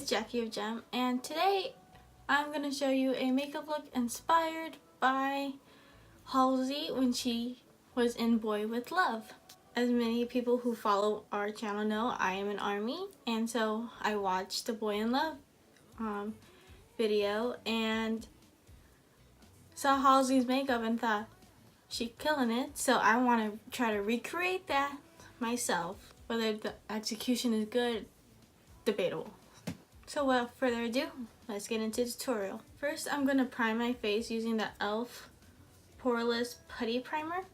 it's Jackie of Gem, and today I'm going to show you a makeup look inspired by Halsey when she was in Boy With Love. As many people who follow our channel know, I am an ARMY, and so I watched the Boy in Love video and saw Halsey's makeup and thought, she's killing it, so I want to try to recreate that myself. Whether the execution is good, debatable. So without further ado, let's get into the tutorial. First, I'm going to prime my face using the e.l.f. Poreless Putty Primer.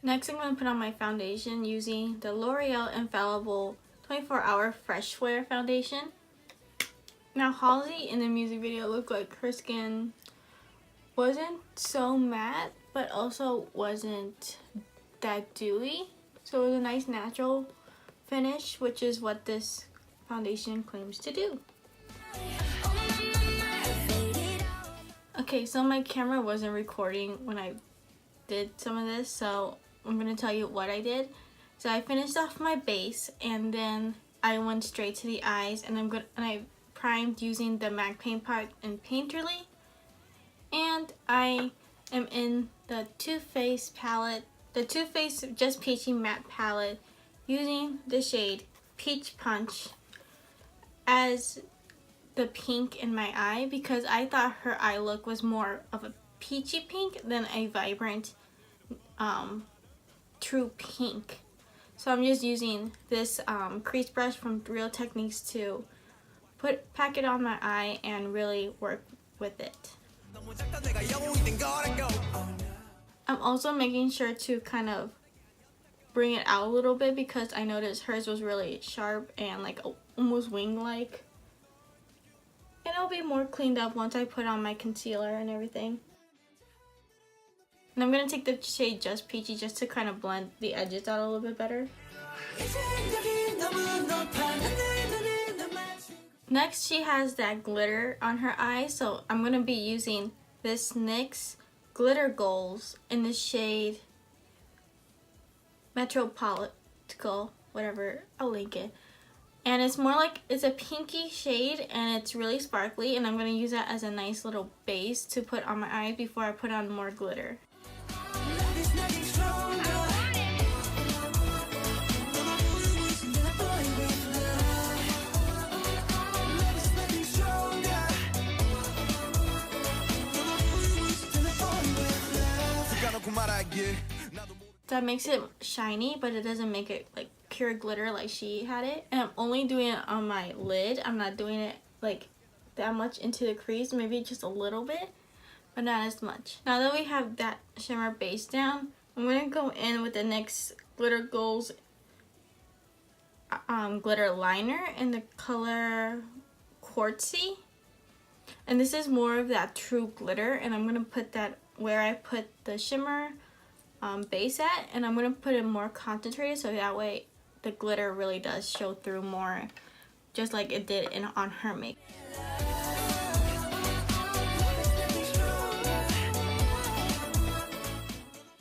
Next, I'm going to put on my foundation using the L'Oreal Infallible 24-Hour Freshwear Foundation. Now, Halsey in the music video looked like her skin wasn't so matte, but also wasn't that dewy. So it was a nice natural finish, which is what this foundation claims to do. Okay, so my camera wasn't recording when I did some of this, so I'm going to tell you what I did. So I finished off my base, and then I went straight to the eyes, and I primed using the MAC Paint Pot in Painterly. And I am in the TooFaced palette, the TooFaced Just Peachy Matte palette, using the shade Peach Punch as the pink in my eye, because I thought her eye look was more of a peachy pink than a vibrant true pink. So I'm just using this crease brush from Real Techniques to pack it on my eye and really work with it. I'm also making sure to kind of bring it out a little bit, because I noticed hers was really sharp and like almost wing-like. And it'll be more cleaned up once I put on my concealer and everything. And I'm going to take the shade Just Peachy just to kind of blend the edges out a little bit better. Next, she has that glitter on her eye, so I'm going to be using this NYX Glitter Goals in the shade Metropical, whatever, I'll link it. And it's more like, it's a pinky shade and it's really sparkly, and I'm going to use that as a nice little base to put on my eye before I put on more glitter. That makes it shiny, but it doesn't make it like pure glitter like she had it. And I'm only doing it on my lid. I'm not doing it like that much into the crease, maybe just a little bit, but not as much. Now that we have that shimmer base down, I'm going to go in with the NYX Glitter Goals glitter liner in the color Quartzy. And this is more of that true glitter, and I'm going to put that where I put the shimmer base at, and I'm going to put it more concentrated so that way the glitter really does show through more, just like it did on her makeup.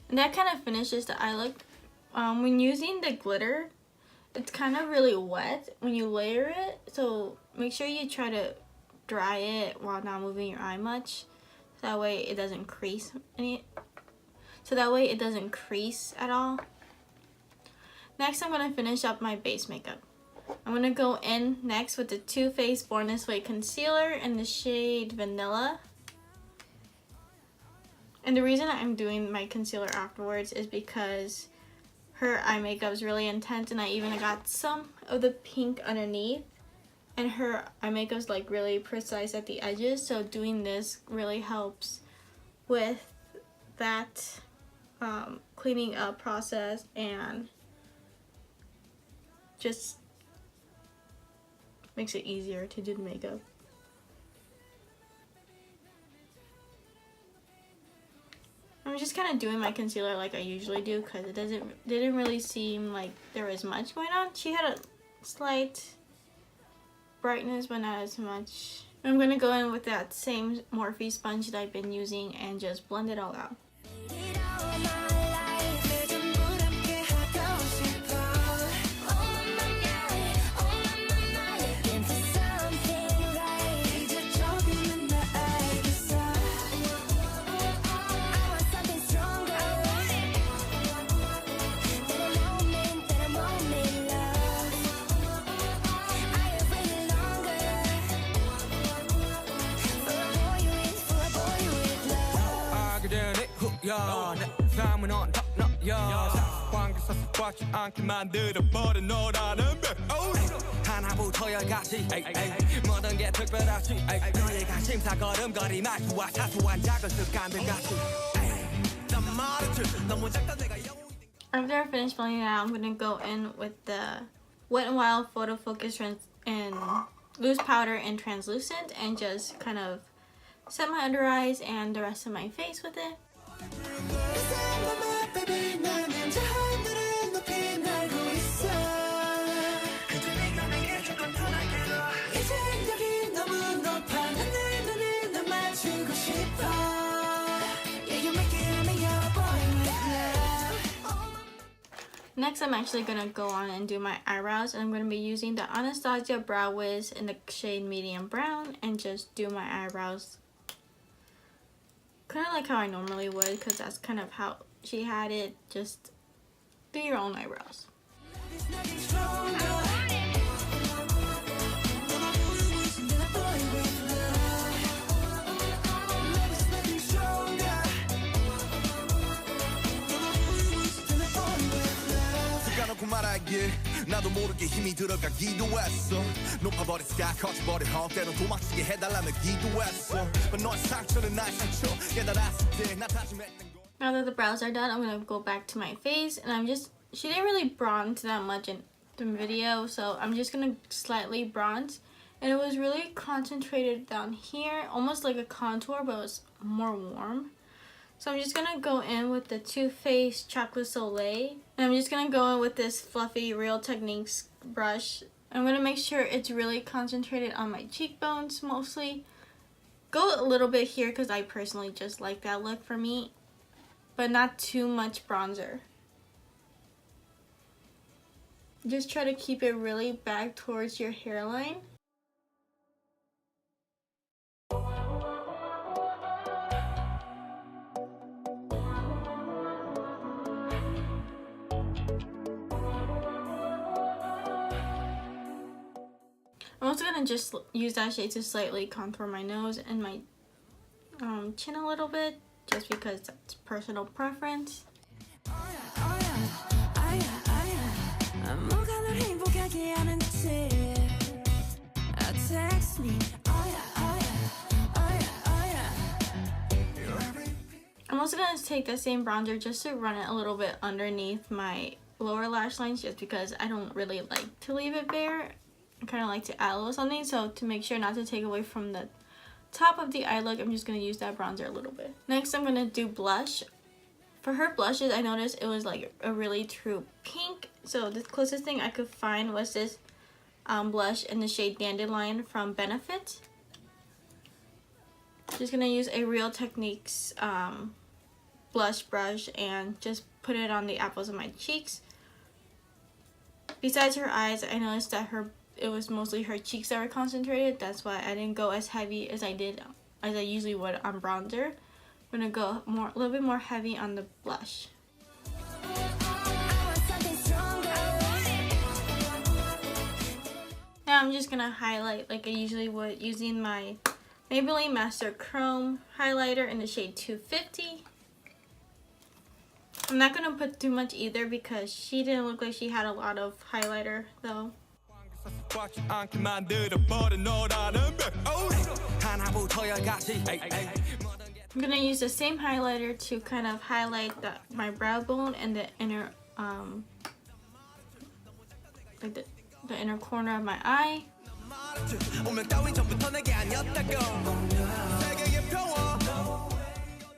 And that kind of finishes the eye look. When using the glitter, it's kind of really wet when you layer it, so make sure you try to dry it while not moving your eye much, so that way it doesn't crease at all. Next, I'm going to finish up my base makeup. I'm going to go in next with the TooFaced Born This Way concealer in the shade Vanilla. And the reason I'm doing my concealer afterwards is because her eye makeup is really intense, and I even got some of the pink underneath. And her eye makeup is like really precise at the edges, so doing this really helps with that cleaning up process and just makes it easier to do the makeup. I'm just kind of doing my concealer like I usually do, because it didn't really seem like there was much going on. She had a slight brightness, but not as much. I'm going to go in with that same Morphe sponge that I've been using and just blend it all out. After I finish blending it out, I'm gonna go in with the Wet n Wild Photofocus and loose powder and translucent, and just kind of set my under eyes and the rest of my face with it. Next, I'm actually going to go on and do my eyebrows, and I'm going to be using the Anastasia Brow Wiz in the shade Medium Brown and just do my eyebrows kind of like how I normally would, because that's kind of how she had it. Just do your own eyebrows. 나도 모르게 힘이 들어가기도 했어 높아버린 스카 커져버린 헛 때론 도망치게 해달라며 기도했어 너의 상처는 나의 상처 깨달았을 때 나 다짐했던 거. Now that the brows are done, I'm gonna go back to my face, and she didn't really bronze that much in the video, so I'm just gonna slightly bronze, and it was really concentrated down here, almost like a contour, but it was more warm. So I'm just going to go in with the TooFaced Chocolate Soleil. And I'm just going to go in with this fluffy Real Techniques brush. I'm going to make sure it's really concentrated on my cheekbones mostly. Go a little bit here because I personally just like that look for me. But not too much bronzer. Just try to keep it really back towards your hairline. I'm also going to just use that shade to slightly contour my nose and my chin a little bit, just because that's personal preference. I'm also going to take the same bronzer just to run it a little bit underneath my lower lash lines, just because I don't really like to leave it bare. I kind of like to add a little something, so to make sure not to take away from the top of the eye look, I'm just going to use that bronzer a little bit. Next, I'm going to do blush. For her blushes, I noticed it was like a really true pink, so the closest thing I could find was this blush in the shade Dandelion from Benefit. Just going to use a Real Techniques blush brush and just put it on the apples of my cheeks. Besides her eyes, I noticed that it was mostly her cheeks that were concentrated. That's why I didn't go as heavy as I usually would on bronzer. I'm gonna go a little bit more heavy on the blush. Now I'm just gonna highlight like I usually would, using my Maybelline Master Chrome highlighter in the shade 250. I'm not gonna put too much either because she didn't look like she had a lot of highlighter though. I'm gonna use the same highlighter to kind of highlight my brow bone and the inner like the inner corner of my eye.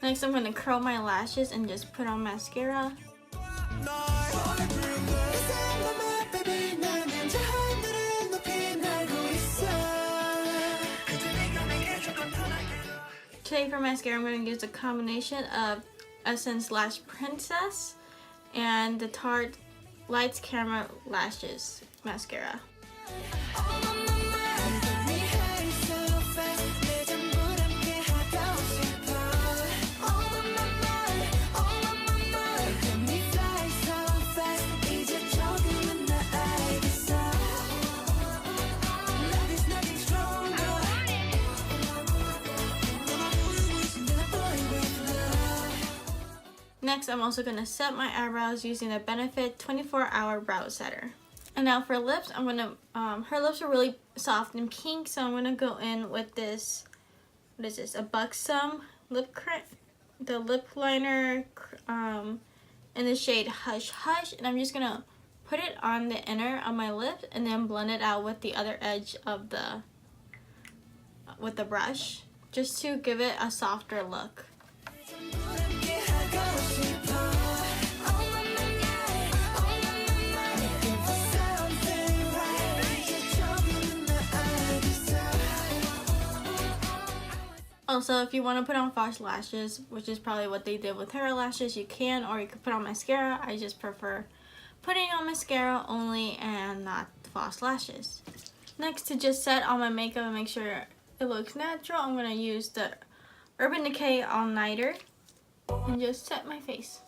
Next, I'm gonna curl my lashes and just put on mascara. Today for mascara, I'm going to use a combination of Essence Lash Princess and the Tarte Lights Camera Lashes mascara. Next, I'm also going to set my eyebrows using the Benefit 24-Hour Brow Setter. And now for lips, I'm going to, her lips are really soft and pink, so I'm going to go in with this, what is this, a Buxom lip liner in the shade Hush Hush. And I'm just going to put it on the inner of my lip and then blend it out with the other edge of with the brush, just to give it a softer look. Also, if you want to put on false lashes, which is probably what they did with her lashes, you can, or you could put on mascara. I just prefer putting on mascara only and not false lashes. Next, to just set all my makeup and make sure it looks natural, I'm going to use the Urban Decay All Nighter and just set my face.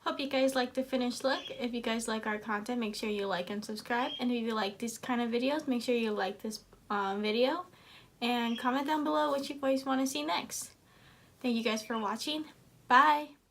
Hope you guys like the finished look. If you guys like our content, make sure you like and subscribe. And if you like these kind of videos, make sure you like this video. And comment down below what you guys want to see next. Thank you guys for watching. Bye!